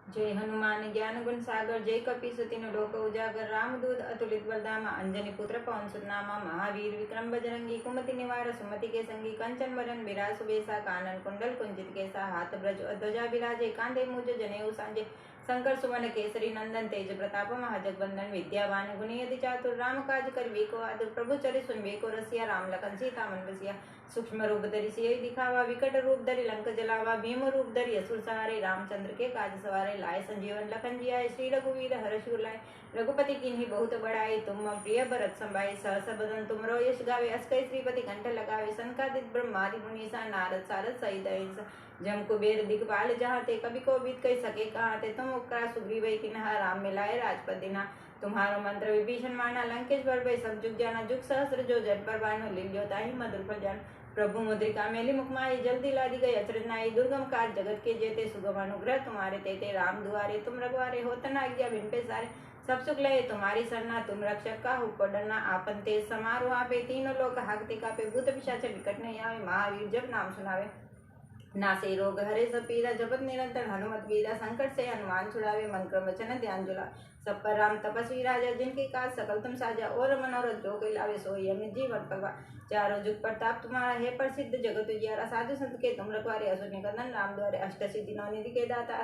जय हनुमान ज्ञान गुण सागर, जय कपीसती लोक उजागर, रामदूत अतुलित बलधामा, अंजनी पुत्र पवन सुत नामा, महावीर विक्रम बजरंगी, कुमति निवार सुमति के संगी, कंचन बरन बिराज सुबेसा, कानन कुंडल कुंजित केसा, हाथ ब्रज ध्वजा बिराजे, कांधे मुझ जनेऊ सांजे, शंकर सुवन केसरी नंदन, तेज प्रताप महाजगवंदन, विद्यावान गुणियति चातुर, राम काज करिबे को आतुर, प्रभु चरित सुनबे को रसिया, राम लखन सीता मन बसिया, सूक्ष्म रूप धरि सियहि दिखावा, विकट रूप धरि लंक जलावा, भीम रूप धरि असुर सहारे, रामचंद्र के काज सवारे, लाए संजीवन लखन जियाए, श्री रघुवीर हर्ष उर लाए, रघुपति कीन्ही बहुत बड़ाई, तुम मम प्रिय भरत संभाई, सहस बदन तुमरो यश गावे, अस कहि श्रीपति कंठ लगावे, सनकादिक ब्रह्मादि मुनीसा, नारद सारद सहित अहिंसा, जम कुबेर दिगपाल जहाते, कवि को बीत कही सके कहाते, तुम उपकार सुग्रीव किन्हा, राम मिलाए राजपद दीन्हा, तुम्हारो मंत्र विभीषण माना, लंकेश बर भय सब जुग जाना, जुग सहस्र जो जट पर बानो, लील्यो ताहि मधुर फल जान, प्रभु मुद्रिका मेली मुखमाई, जल्दी लादी गई अचरज नाई, दुर्गम काज जगत के जेते, सुगम अनुग्रह तुम्हारे तेते, राम दुआरे तुम रघुआरे, होत न आज्ञा बिन पैसारे, सब सुख लय तुम्हारी सरना, तुम रक्षक काहू को डरना, आपन तेज समारो आपे, तीनों लोक हाकते कापे, भूत पिशाच निकट नहीं आवे, महावीर जब नाम सुनावे नासे रोग हरे सब पीरा, जपत निरंतर हनुमत वीरा, संकट से हनुमान छुड़ावे, मन क्रम वचन ध्यान जुला, सब पर राम तपस्वी राजा, जिनके काज सकल तुम साजा, और मनोरथ जो कोई लावे सोई अमित जीवन पगवा, चारों जुग प्रताप तुम्हारा है प्रसिद्ध, जगत उजियारा, साधु संत के तुम रखवारे, असुर निकंदन राम द्वारे, अष्ट सिद्धि नौ निधि के दाता,